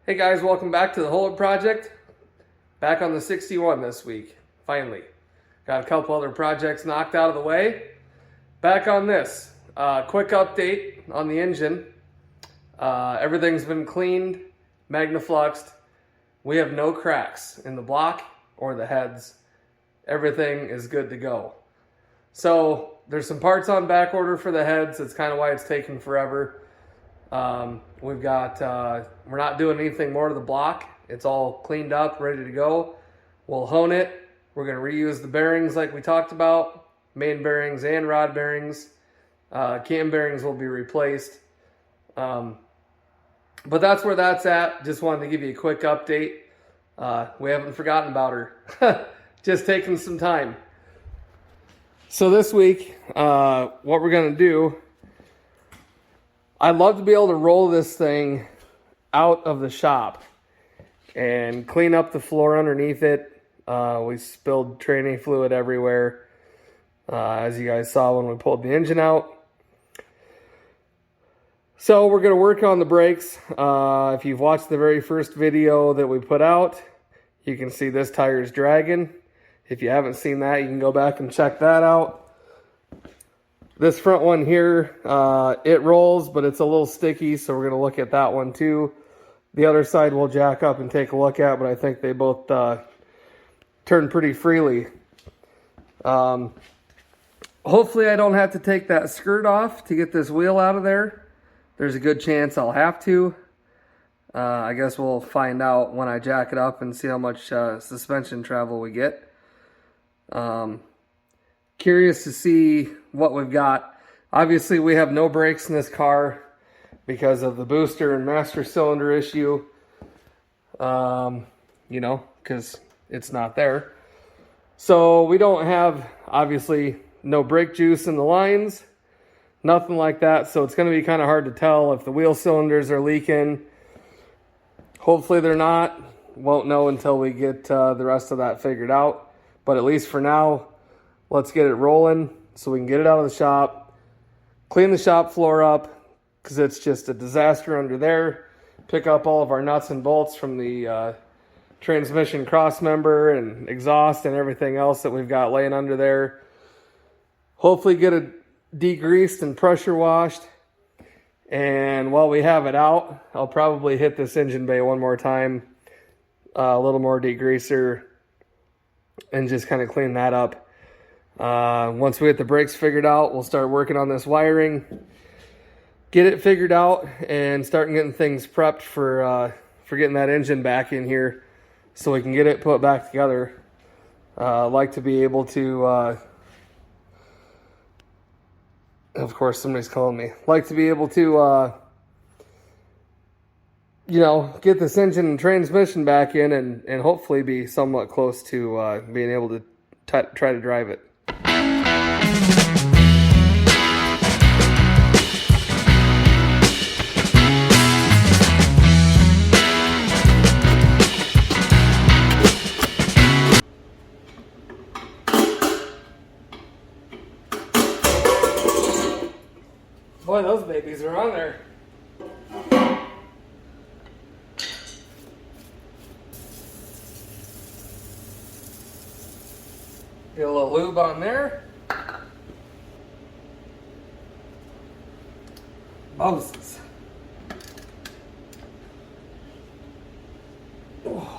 Hey guys, welcome back to the Hold Project. Back on the 61 this week, finally. Got a couple other projects knocked out of the way. Back on this. Quick update on the engine. Everything's been cleaned, magnafluxed. We have no cracks in the block or the heads. Everything is good to go. So there's some parts on back order for the heads. That's kind of why it's taken forever. We've got, we're not doing anything more to the block. It's all cleaned up, ready to go. We'll hone it. We're going to reuse the bearings like we talked about, main bearings and rod bearings. Cam bearings will be replaced. But that's where that's at. Just wanted to give you a quick update. We haven't forgotten about her. Just taking some time. So this week, what we're going to do, I'd love to be able to roll this thing out of the shop and clean up the floor underneath it. We spilled training fluid everywhere, as you guys saw when we pulled the engine out. So we're going to work on the brakes. If you've watched the very first video that we put out, you can see this tire is dragging. If you haven't seen that, you can go back and check that out. This front one here, it rolls, but it's a little sticky, so we're going to look at that one too. The other side we'll jack up and take a look at, but I think they both turn pretty freely. Hopefully I don't have to take that skirt off to get this wheel out of there. There's a good chance I'll have to. I guess we'll find out when I jack it up and see how much suspension travel we get. Curious to see what we've got. Obviously we have no brakes in this car because of the booster and master cylinder issue. You know, because it's not there. So we don't have, obviously, no brake juice in the lines. Nothing like that. So it's going to be kind of hard to tell if the wheel cylinders are leaking. Hopefully they're not. Won't know until we get the rest of that figured out. But at least for now, let's get it rolling so we can get it out of the shop, clean the shop floor up because it's just a disaster under there, pick up all of our nuts and bolts from the transmission cross member and exhaust and everything else that we've got laying under there. Hopefully get it degreased and pressure washed. And while we have it out, I'll probably hit this engine bay one more time, a little more degreaser, and just kind of clean that up. Once we get the brakes figured out, we'll start working on this wiring, get it figured out, and start getting things prepped for getting that engine back in here so we can get it put back together. I'd like to be able to, of course somebody's calling me, like to be able to, you know, get this engine and transmission back in and hopefully be somewhat close to being able to try to drive it. Boy, those babies are on there. Get a little lube on there. Moses. Oh.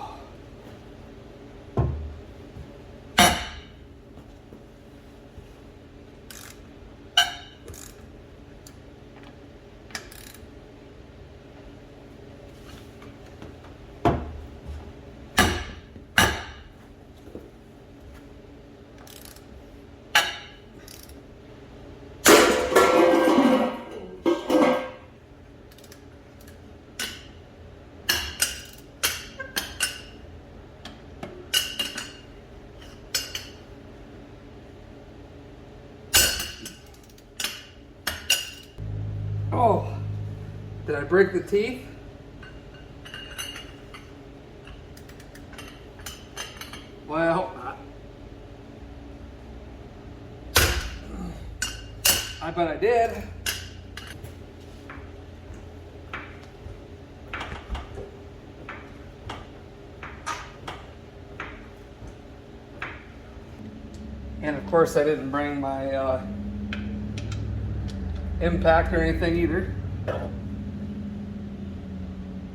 Oh, did I break the teeth? Well, I hope not. I bet I did. And of course I didn't bring my impact or anything either.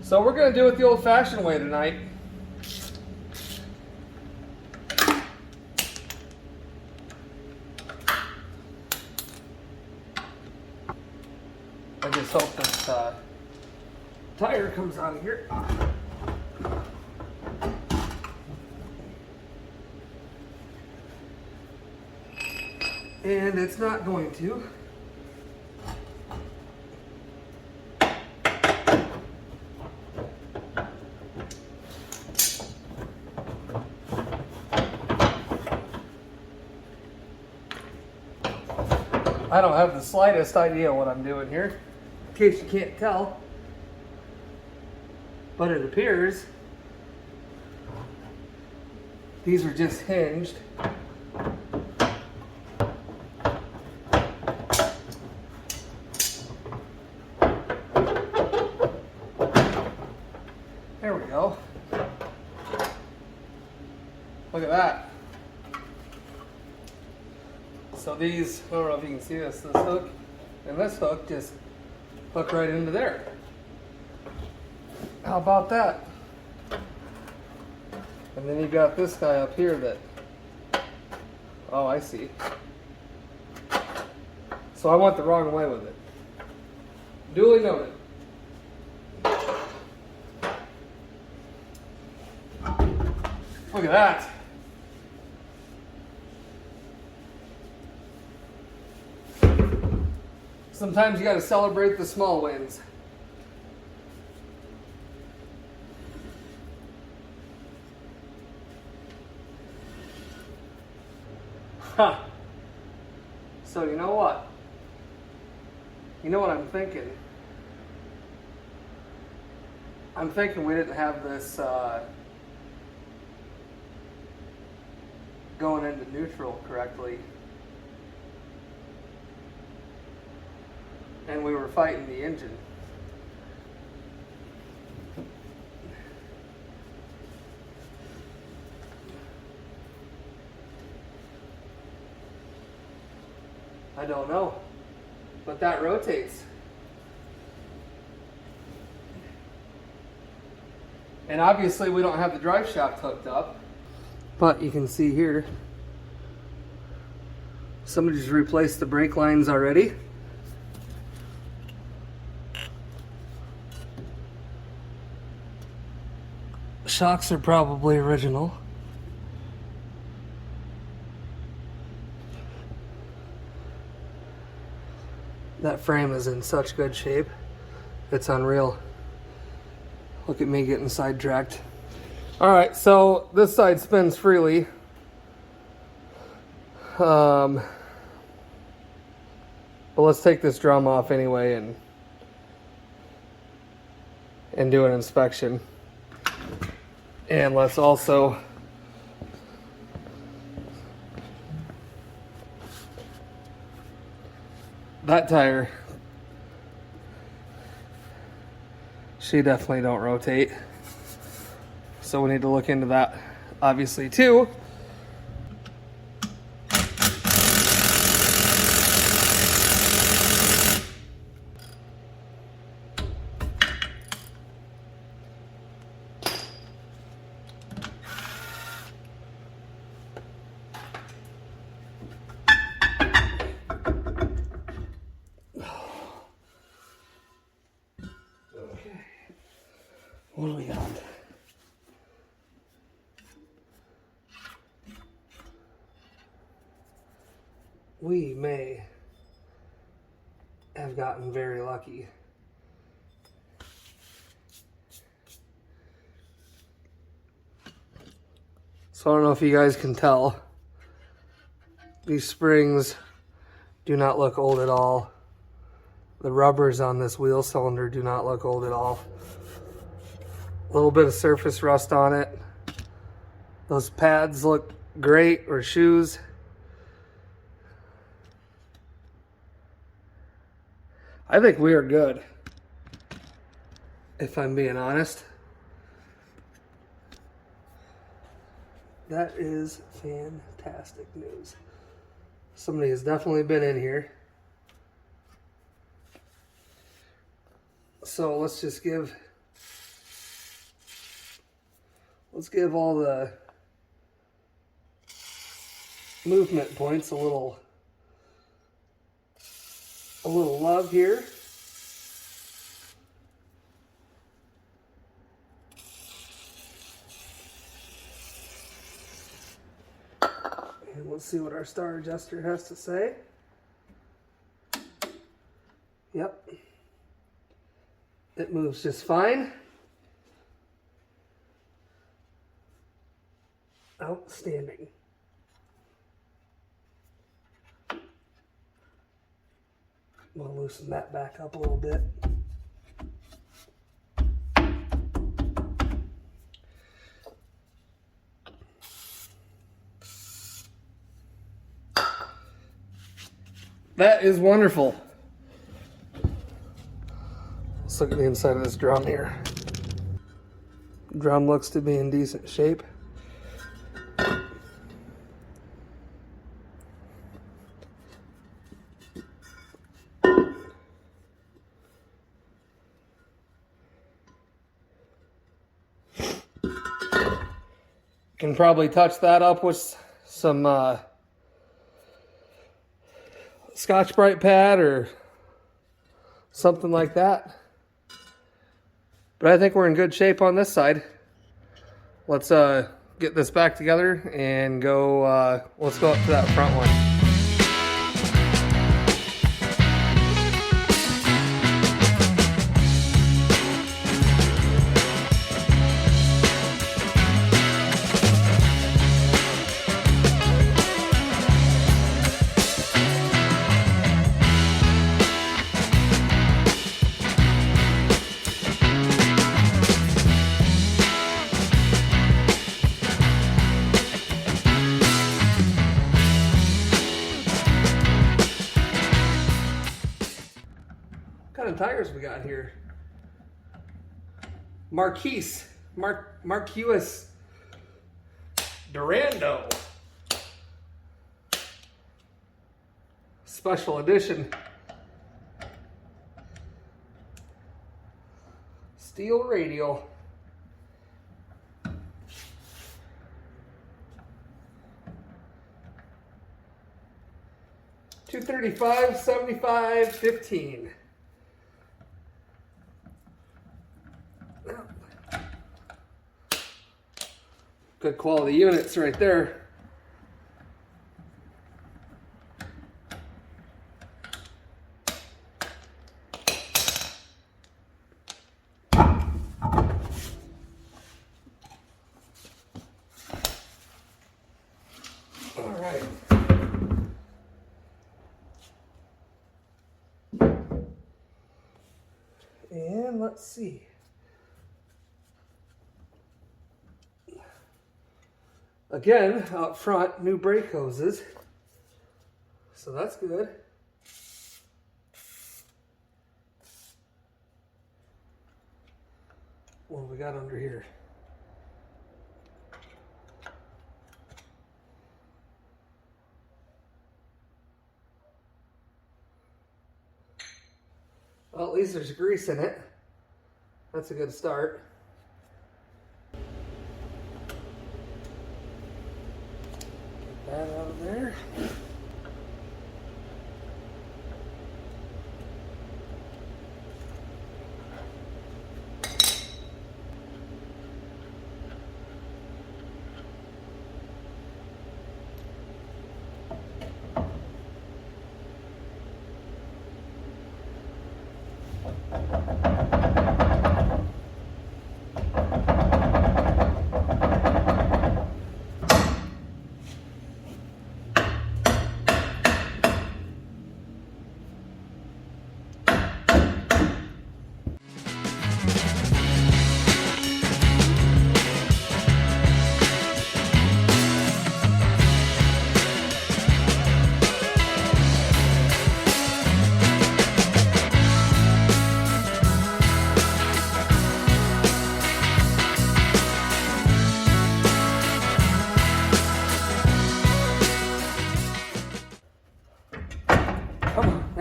So we're going to do it the old-fashioned way tonight. I just hope this tire comes out of here. And it's not going to. I don't have the slightest idea what I'm doing here, in case you can't tell. But it appears these are just hinged. There we go. Look at that. So these, I don't know if you can see this hook and this hook just hook right into there. How about that? And then you got this guy up here that, oh, I see. So I went the wrong way with it. Duly noted. Look at that. Sometimes you got to celebrate the small wins. Huh. So you know what? You know what I'm thinking? I'm thinking we didn't have this going into neutral correctly. And we were fighting the engine. I don't know, but that rotates. And obviously we don't have the drive shaft hooked up, but you can see here, somebody's replaced the brake lines already. Shocks are probably original. That frame is in such good shape. It's unreal. Look at me getting sidetracked. All right, so this side spins freely. But let's take this drum off anyway and do an inspection. And let's also that tire, she definitely don't rotate. So we need to look into that obviously too. What do we got? We may have gotten very lucky. So I don't know if you guys can tell. These springs do not look old at all. The rubbers on this wheel cylinder do not look old at all. A little bit of surface rust on it. Those pads look great, or shoes. I think we are good, if I'm being honest. That is fantastic news. Somebody has definitely been in here. So let's give all the movement points a little love here. And let's see what our star adjuster has to say. Yep. It moves just fine. Outstanding. We'll loosen that back up a little bit. That is wonderful. Let's look at the inside of this drum here. Drum looks to be in decent shape. Can probably touch that up with some Scotch-Brite pad or something like that. But I think we're in good shape on this side. Let's get this back together and go, let's go up to that front one. What kind of tires we got here? Marquis Durando special edition steel radial. $235, $75, $15. Good quality units right there. All right. And let's see. Again, out front, new brake hoses. So that's good. What do we got under here? Well, at least there's grease in it. That's a good start. Get that out of there.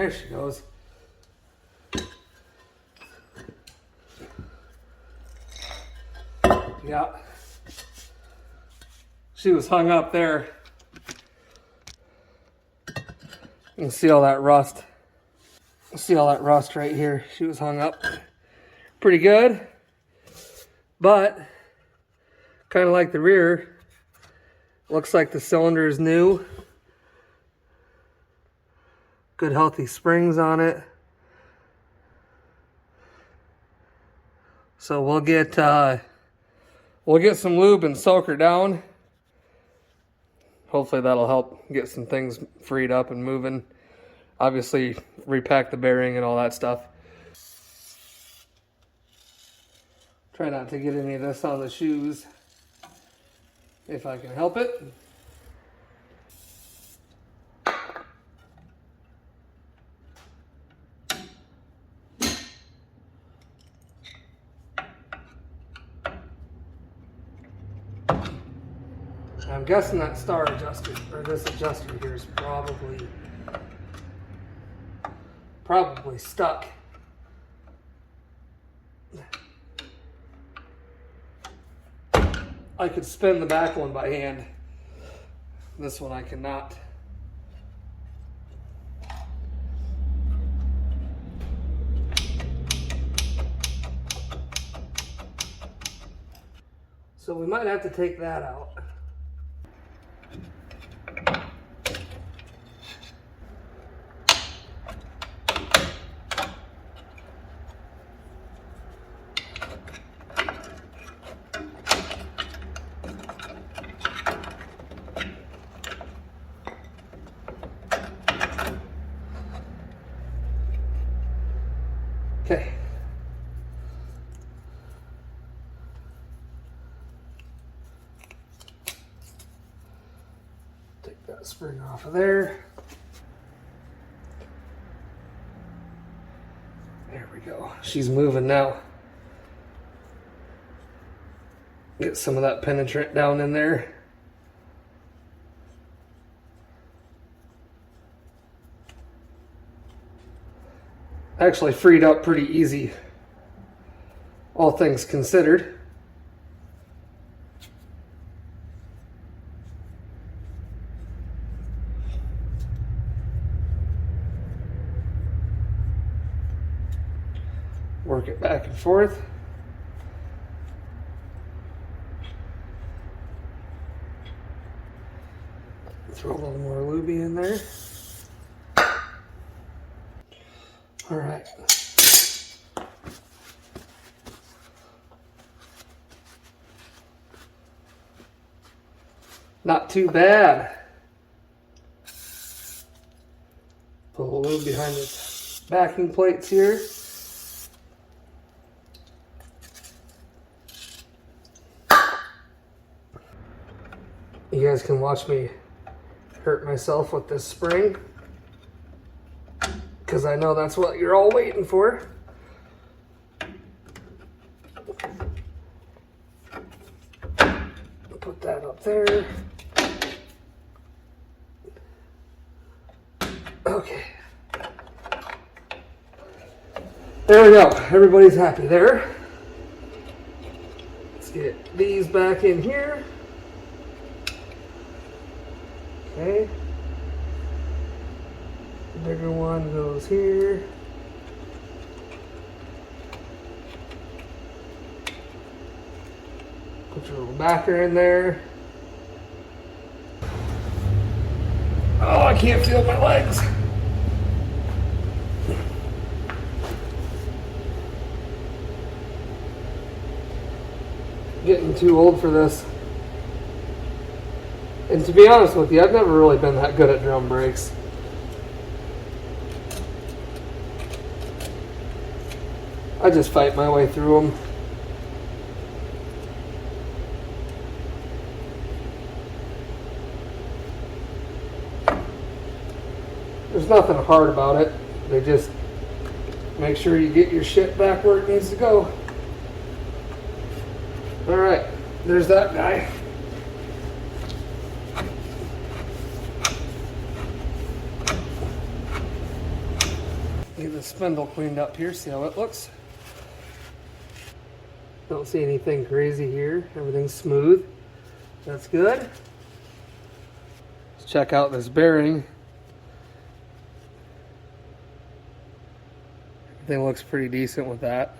There she goes. Yeah. She was hung up there. You can see all that rust. See all that rust right here. She was hung up pretty good. But, kind of like the rear, looks like the cylinder is new. Good healthy springs on it. So we'll get some lube and soak her down. Hopefully that'll help get some things freed up and moving. Obviously repack the bearing and all that stuff. Try not to get any of this on the shoes if I can help it. I'm guessing that star adjuster, or this adjuster here, is probably stuck. I could spin the back one by hand. This one I cannot. So we might have to take that out. Okay. Take that spring off of there. There we go. She's moving now. Get some of that penetrant down in there. Actually freed up pretty easy, all things considered. Work it back and forth. Throw a little more lube in there. All right. Not too bad. Put a little lube behind the backing plates here. You guys can watch me hurt myself with this spring, because I know that's what you're all waiting for. Put that up there. Okay. There we go. Everybody's happy there. Let's get these back in here. Okay. The bigger one goes here. Put your little backer in there. Oh, I can't feel my legs. Getting too old for this. And to be honest with you, I've never really been that good at drum brakes. I just fight my way through them. There's nothing hard about it. They just make sure you get your shit back where it needs to go. Alright, there's that guy. spindle cleaned up here, see how it looks. Don't see anything crazy here. Everything's smooth. That's good. Let's check out this bearing. Everything looks pretty decent with that.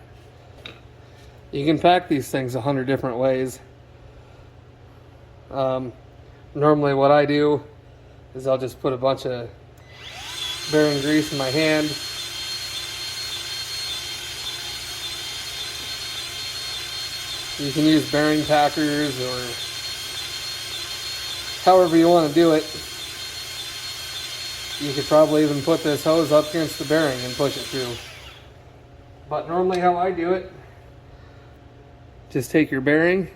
You can pack these things 100 different ways. Normally what I do is I'll just put a bunch of bearing grease in my hand. You can use bearing packers or however you want to do it. You could probably even put this hose up against the bearing and push it through. But normally how I do it, just take your bearing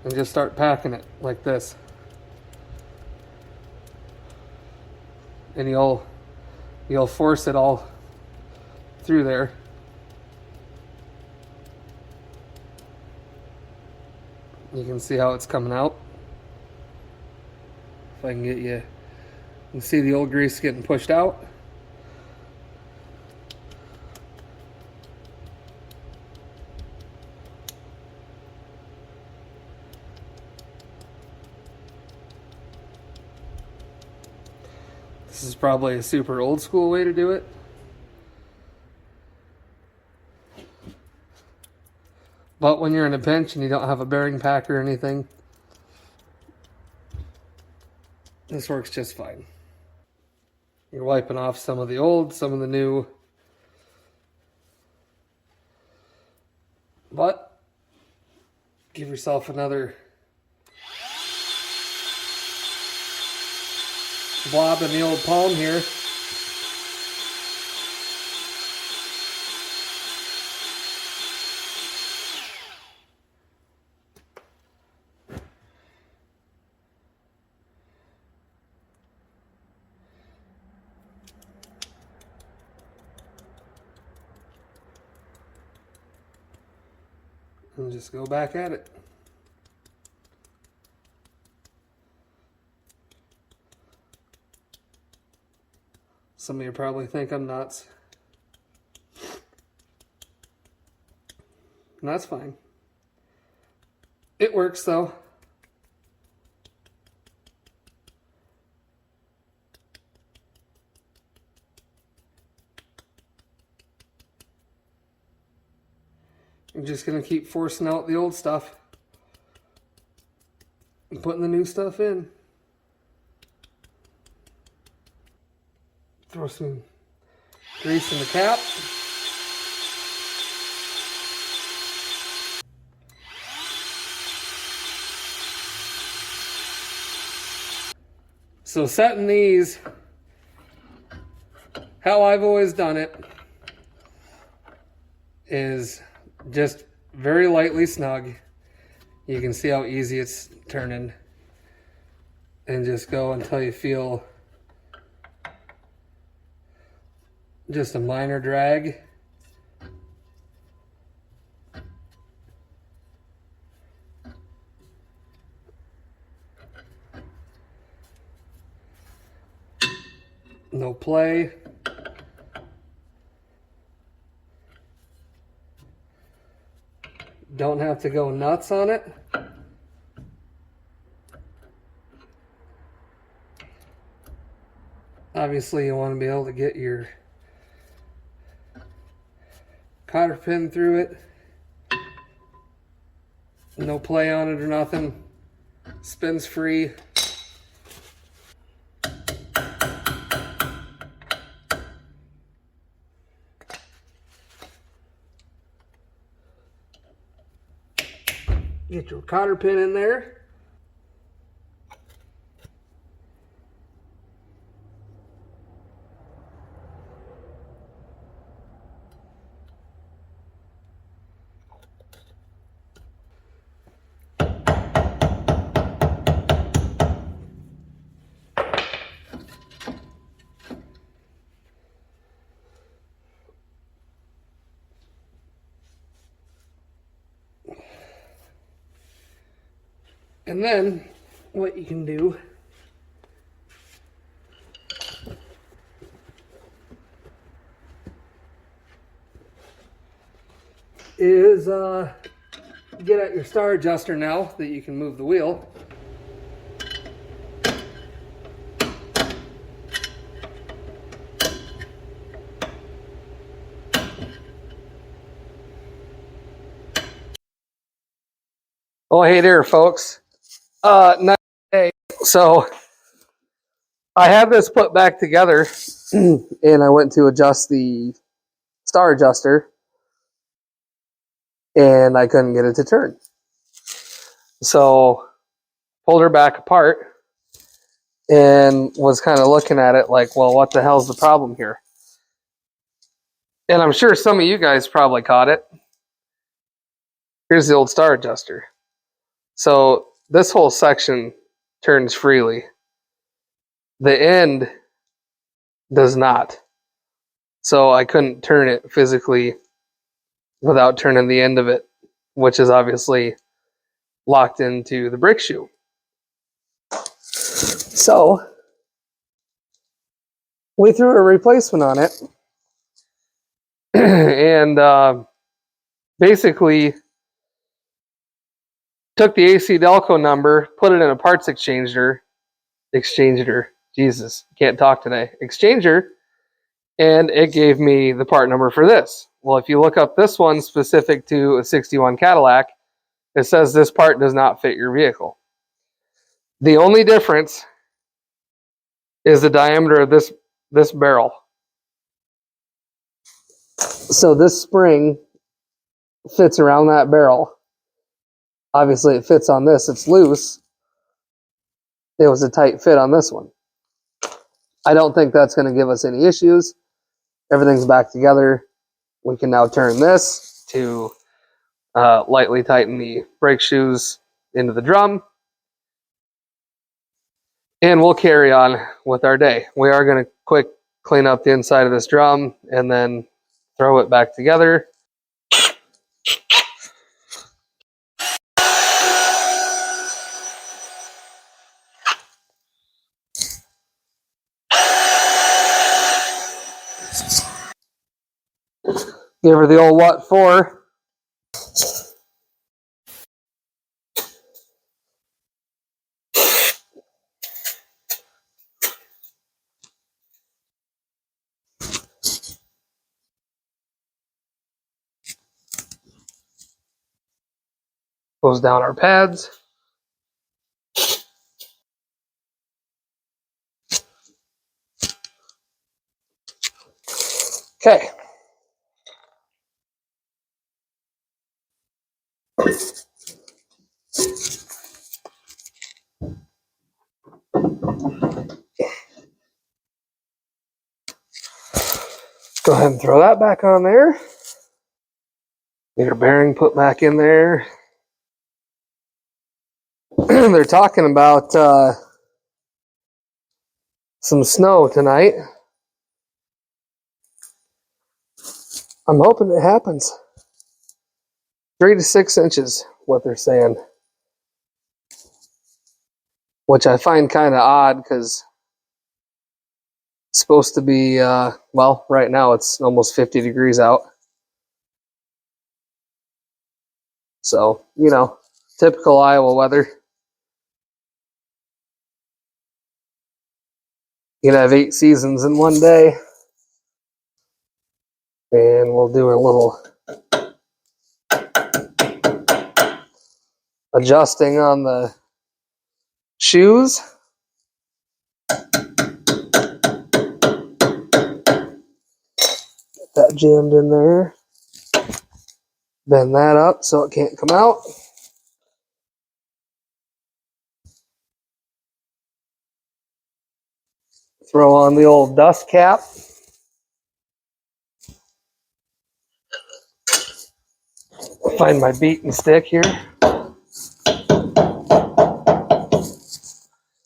and just start packing it like this. And you'll force it all through there. You can see how it's coming out. If I can get you can see the old grease getting pushed out. This is probably a super old school way to do it. But when you're in a pinch and you don't have a bearing pack or anything, this works just fine. You're wiping off some of the old, some of the new. But give yourself another blob in the old palm here. And just go back at it. Some of you probably think I'm nuts. And that's fine. It works though. I'm just going to keep forcing out the old stuff and putting the new stuff in. Throw some grease in the cap. So setting these, how I've always done it, is just very lightly snug. You can see how easy it's turning. And just go until you feel just a minor drag. No play. Don't have to go nuts on it. Obviously you want to be able to get your cotter pin through it. No play on it or nothing. Spins free. Get your cotter pin in there. And then what you can do is get at your star adjuster now that you can move the wheel. Oh, hey there, folks. Nice day. So I have this put back together, and I went to adjust the star adjuster, and I couldn't get it to turn. So pulled her back apart and was kind of looking at it like, well, what the hell's the problem here? And I'm sure some of you guys probably caught it. Here's the old star adjuster. So this whole section turns freely. The end does not. So I couldn't turn it physically without turning the end of it, which is obviously locked into the brake shoe. So we threw a replacement on it and basically took the AC Delco number, put it in a parts exchanger, Jesus, can't talk today, exchanger, and it gave me the part number for this. Well, if you look up this one specific to a 61 Cadillac, it says this part does not fit your vehicle. The only difference is the diameter of this barrel. So this spring fits around that barrel. Obviously it fits on this, it's loose. It was a tight fit on this one. I don't think that's going to give us any issues. Everything's back together. We can now turn this to lightly tighten the brake shoes into the drum. And we'll carry on with our day. We are going to quick clean up the inside of this drum and then throw it back together. Give her the old what for. Close down our pads. Okay. Go ahead and throw that back on there. Get your bearing put back in there. They're talking about some snow tonight. I'm hoping it happens. 3 to 6 inches, what they're saying. Which I find kind of odd because it's supposed to be, well, right now it's almost 50 degrees out. So, you know, typical Iowa weather. You can have 8 seasons in one day. And we'll do a little adjusting on the shoes. Get that jammed in there. Bend that up so it can't come out. Throw on the old dust cap. Find my beating stick here.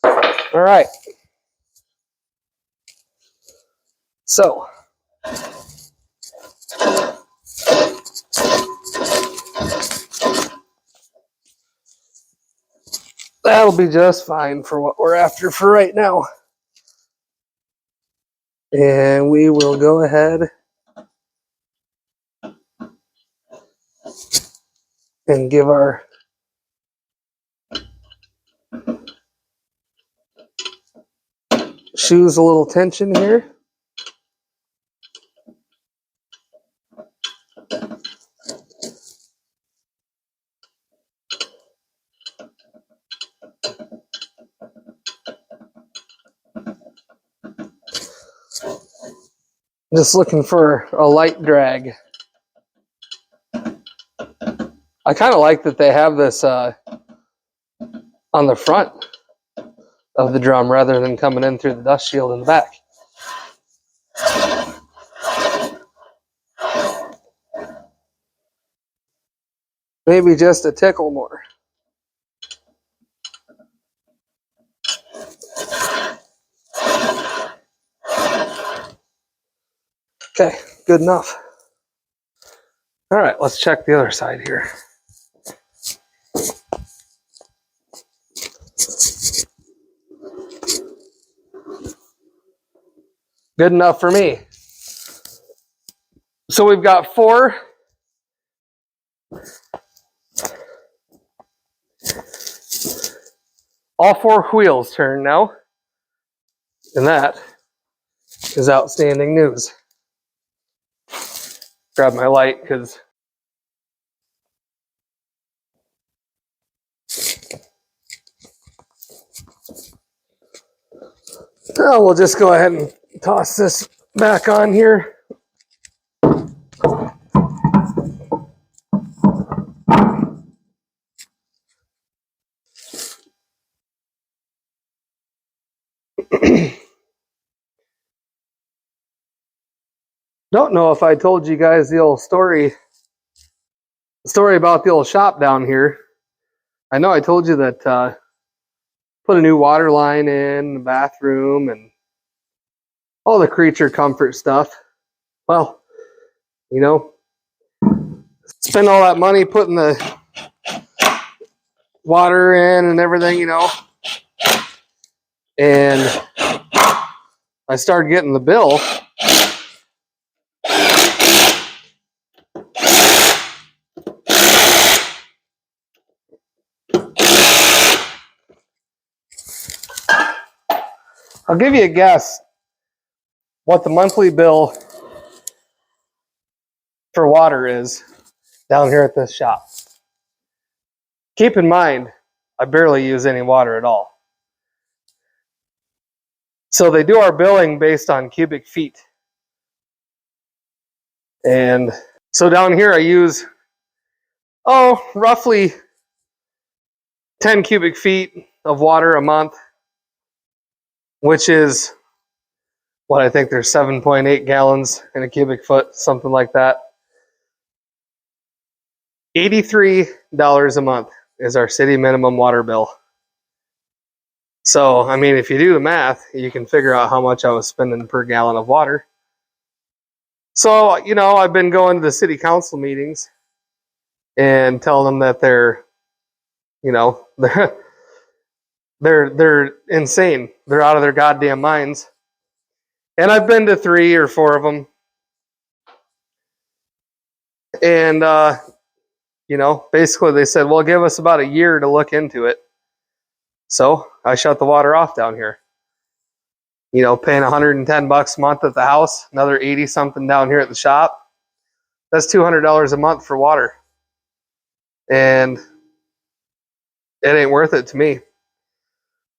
All right. So, that'll be just fine for what we're after for right now. And we will go ahead and give our shoes a little tension here. Just looking for a light drag. I kind of like that they have this on the front of the drum rather than coming in through the dust shield in the back. Maybe just a tickle more. Okay, good enough. All right, let's check the other side here. Good enough for me. So we've got all four wheels turn now. And that is outstanding news. Grab my light because we'll just go ahead and toss this back on here. Don't know if I told you guys the old story about the old shop down here. I know I told you that put a new water line in the bathroom and all the creature comfort stuff. Well, you know, spend all that money putting the water in and everything, you know, and I started getting the bill. I'll give you a guess what the monthly bill for water is down here at this shop. Keep in mind, I barely use any water at all. So they do our billing based on cubic feet. And so down here I use, roughly 10 cubic feet of water a month, which is what I think there's 7.8 gallons in a cubic foot, something like that. $83 a month is our city minimum water bill. So, I mean, if you do the math, you can figure out how much I was spending per gallon of water. So, you know, I've been going to the city council meetings and telling them that they're, you know, they're insane. They're out of their goddamn minds. And I've been to 3 or 4 of them. And, you know, basically they said, well, give us about a year to look into it. So I shut the water off down here. You know, paying $110 a month at the house, another 80 something down here at the shop. That's $200 a month for water. And it ain't worth it to me.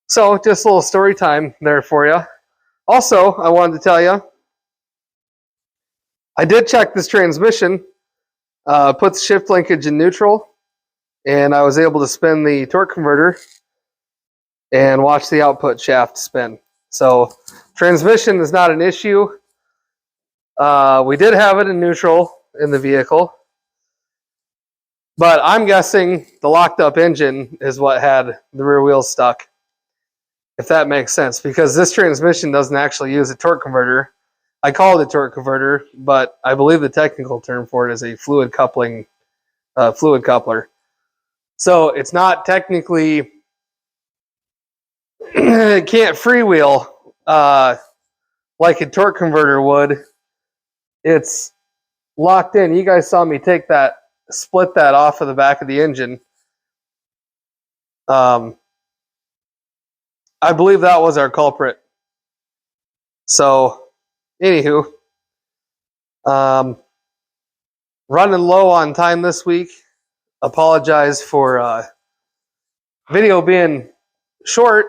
So just a little story time there for you. Also, I wanted to tell you, I did check this transmission, put the shift linkage in neutral, and I was able to spin the torque converter and watch the output shaft spin. So transmission is not an issue. We did have it in neutral in the vehicle, but I'm guessing the locked up engine is what had the rear wheels stuck, if that makes sense, because this transmission doesn't actually use a torque converter. I call it a torque converter, but I believe the technical term for it is a fluid coupler. So it's not technically, it can't freewheel like a torque converter would. It's locked in. You guys saw me take that split that off of the back of the engine. I believe that was our culprit. So, anywho, running low on time this week. Apologize for video being short.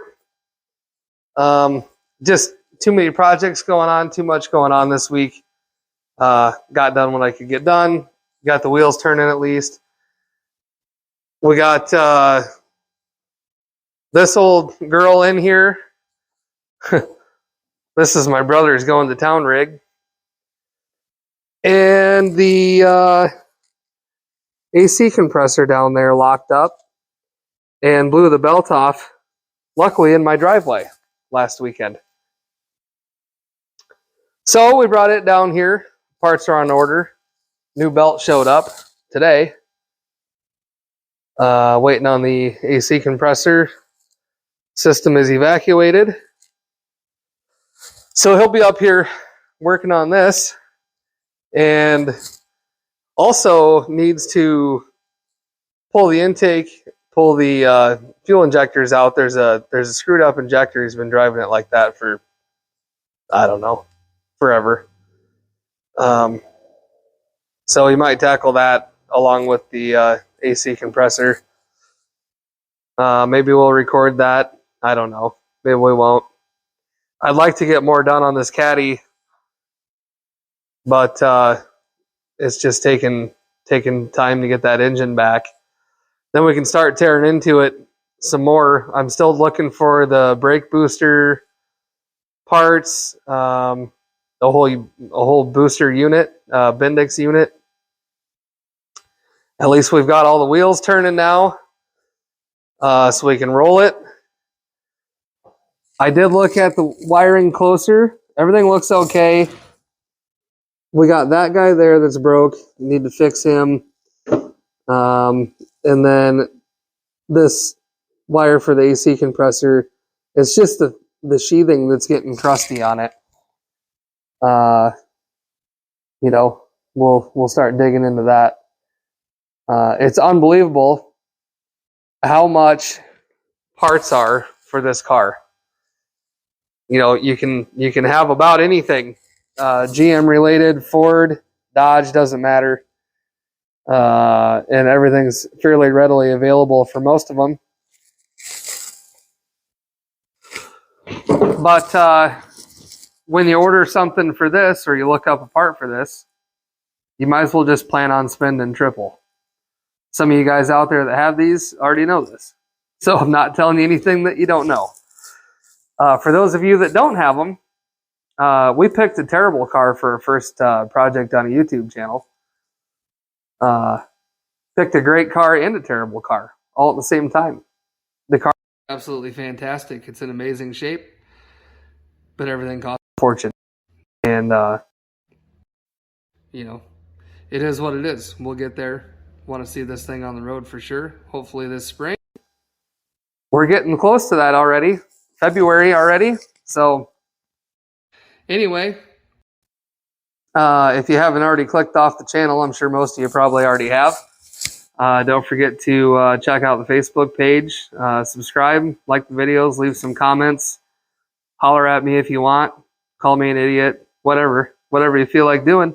Just too many projects going on, too much going on this week. Got done when I could get done. Got the wheels turning at least. We got this old girl in here. This is my brother's going to town rig. And the AC compressor down there locked up and blew the belt off, luckily in my driveway last weekend. So we brought it down here. Parts are on order. New belt showed up today. Waiting on the AC compressor. System is evacuated. So he'll be up here working on this. And also needs to pull the intake, pull the fuel injectors out. There's a screwed up injector. He's been driving it like that for, I don't know, forever. So he might tackle that along with the AC compressor. Maybe we'll record that. I don't know. Maybe we won't. I'd like to get more done on this Caddy, but it's just taking time to get that engine back. Then we can start tearing into it some more. I'm still looking for the brake booster parts, a whole booster unit, Bendix unit. At least we've got all the wheels turning now, so we can roll it. I did look at the wiring closer. Everything looks okay. We got that guy there that's broke. Need to fix him. And then this wire for the AC compressor, it's just the sheathing that's getting crusty on it. You know, we'll start digging into that. It's unbelievable how much parts are for this car. You know, you can have about anything, GM related, Ford, Dodge, doesn't matter. And everything's fairly readily available for most of them. But when you order something for this, or you look up a part for this, you might as well just plan on spending triple. Some of you guys out there that have these already know this, so I'm not telling you anything that you don't know. For those of you that don't have them, we picked a terrible car for our first project on a YouTube channel. Picked a great car and a terrible car all at the same time. The car is absolutely fantastic. It's in amazing shape, but everything costs a fortune. And, you know, it is what it is. We'll get there. Want to see this thing on the road for sure. Hopefully this spring. We're getting close to that already. February already. So anyway, if you haven't already clicked off the channel, I'm sure most of you probably already have. Don't forget to check out the Facebook page, subscribe, like the videos, leave some comments, holler at me if you want, call me an idiot, whatever you feel like doing.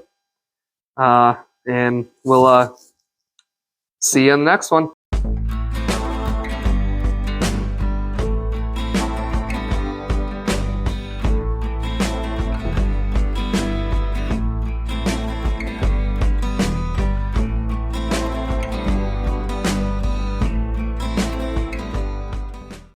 And we'll see you in the next one.